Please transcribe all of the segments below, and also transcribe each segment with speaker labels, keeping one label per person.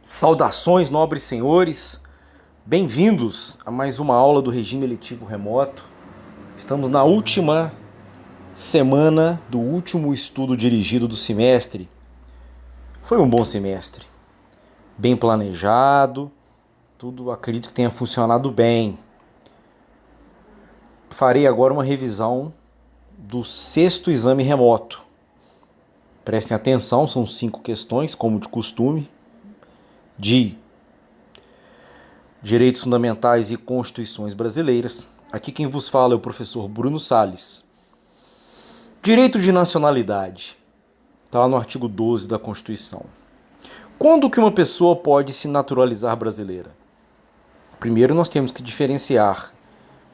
Speaker 1: Saudações, nobres senhores, bem-vindos a mais uma aula do regime eletivo remoto. Estamos na última semana do último estudo dirigido do semestre. Foi um bom semestre, bem planejado, tudo acredito que tenha funcionado bem. Farei agora uma revisão do sexto exame remoto. Prestem atenção, são 5 questões, como de costume, de Direitos Fundamentais e Constituições Brasileiras. Aqui quem vos fala é o professor Bruno Salles. Direito de nacionalidade. Está lá no artigo 12 da Constituição. Quando que uma pessoa pode se naturalizar brasileira? Primeiro nós temos que diferenciar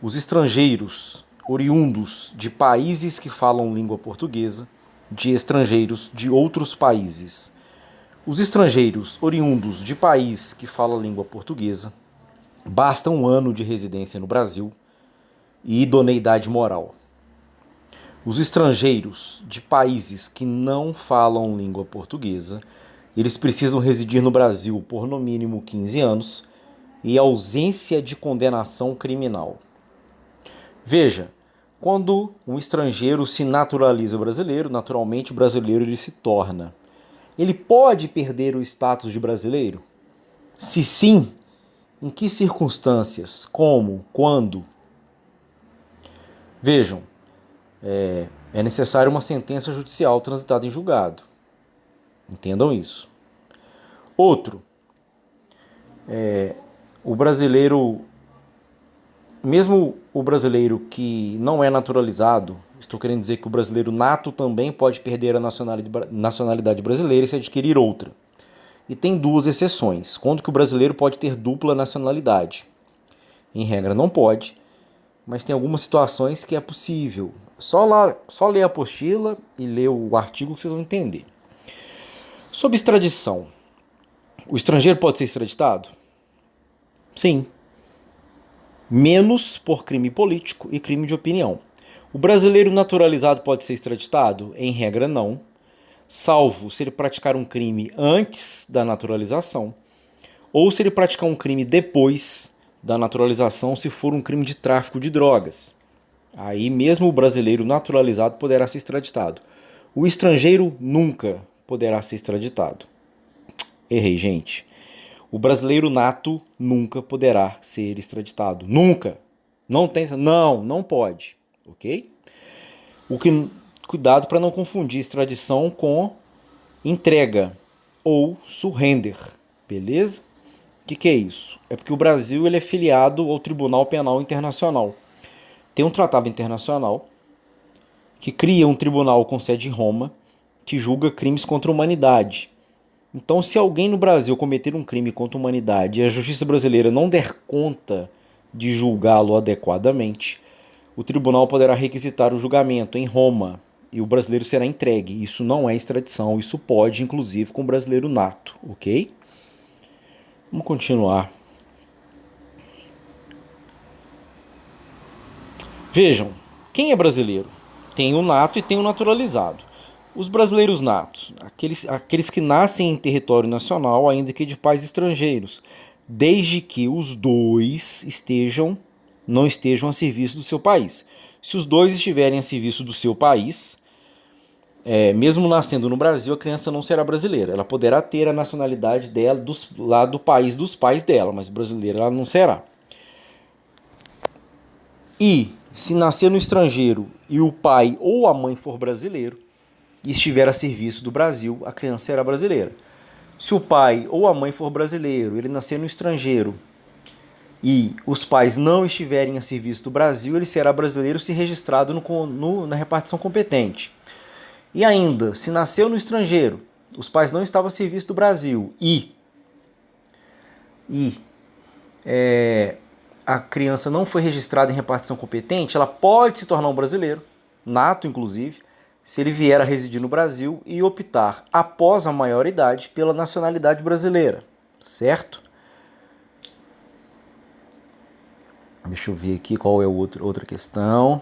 Speaker 1: os estrangeiros oriundos de países que falam língua portuguesa de estrangeiros de outros países. Os estrangeiros oriundos de país que fala língua portuguesa basta 1 ano de residência no Brasil e idoneidade moral. Os estrangeiros de países que não falam língua portuguesa, eles precisam residir no Brasil por no mínimo 15 anos e ausência de condenação criminal. Veja, quando um estrangeiro se naturaliza brasileiro, naturalmente brasileiro ele se torna. Ele pode perder o status de brasileiro? Se sim, em que circunstâncias? Como? Quando? Vejam, é necessário uma sentença judicial transitada em julgado. Entendam isso. Outro, o brasileiro, mesmo o brasileiro que não é naturalizado, estou querendo dizer que o brasileiro nato também pode perder a nacionalidade brasileira e se adquirir outra. E tem 2 exceções. Quando que o brasileiro pode ter dupla nacionalidade? Em regra não pode, mas tem algumas situações que é possível. Só ler a apostila e ler o artigo que vocês vão entender. Sobre extradição. O estrangeiro pode ser extraditado? Sim. Menos por crime político e crime de opinião. O brasileiro naturalizado pode ser extraditado? Em regra, não. Salvo se ele praticar um crime antes da naturalização ou se ele praticar um crime depois da naturalização, se for um crime de tráfico de drogas. Aí mesmo o brasileiro naturalizado poderá ser extraditado. O estrangeiro nunca poderá ser extraditado. Errei, gente. O brasileiro nato nunca poderá ser extraditado. Nunca. Não tem. Não pode. Ok? Cuidado para não confundir extradição com entrega ou surrender. Beleza? O que é isso? É porque o Brasil ele é filiado ao Tribunal Penal Internacional. Tem um tratado internacional que cria um tribunal com sede em Roma que julga crimes contra a humanidade. Então, se alguém no Brasil cometer um crime contra a humanidade e a justiça brasileira não der conta de julgá-lo adequadamente, o tribunal poderá requisitar o julgamento em Roma e o brasileiro será entregue. Isso não é extradição, isso pode, inclusive, com o brasileiro nato, ok? Vamos continuar. Vejam, quem é brasileiro? Tem o nato e tem o naturalizado. Os brasileiros natos, aqueles que nascem em território nacional, ainda que de pais estrangeiros, desde que os dois não estejam a serviço do seu país. Se os dois estiverem a serviço do seu país, mesmo nascendo no Brasil, a criança não será brasileira. Ela poderá ter a nacionalidade dela lá do país dos pais dela, mas brasileira ela não será. E se nascer no estrangeiro e o pai ou a mãe for brasileiro e estiver a serviço do Brasil, a criança será brasileira. Se o pai ou a mãe for brasileiro, ele nascer no estrangeiro e os pais não estiverem a serviço do Brasil, ele será brasileiro se registrado na repartição competente. E ainda, se nasceu no estrangeiro, os pais não estavam a serviço do Brasil a criança não foi registrada em repartição competente, ela pode se tornar um brasileiro, nato inclusive, se ele vier a residir no Brasil e optar, após a maioridade, pela nacionalidade brasileira, certo? Deixa eu ver aqui qual é a outra questão.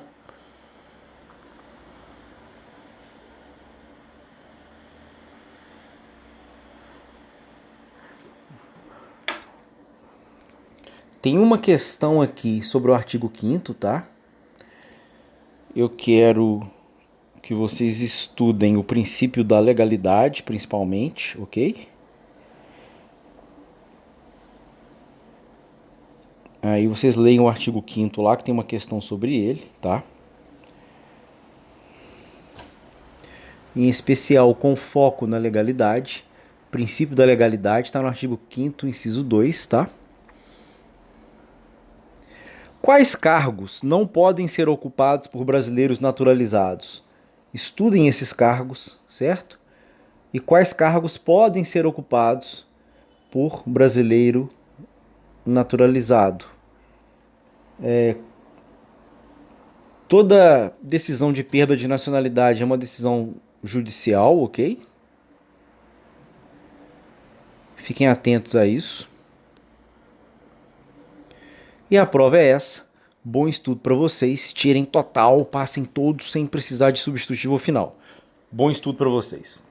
Speaker 1: Tem uma questão aqui sobre o artigo 5º, tá? Eu quero que vocês estudem o princípio da legalidade, principalmente, ok? Aí vocês leem o artigo 5º lá, que tem uma questão sobre ele, tá? Em especial com foco na legalidade. O princípio da legalidade está no artigo 5º, inciso 2, tá? Quais cargos não podem ser ocupados por brasileiros naturalizados? Estudem esses cargos, certo? E quais cargos podem ser ocupados por brasileiro naturalizado? Toda decisão de perda de nacionalidade é uma decisão judicial, ok? Fiquem atentos a isso. E a prova é essa. Bom estudo para vocês. Tirem total, passem todos sem precisar de substitutivo final. Bom estudo para vocês.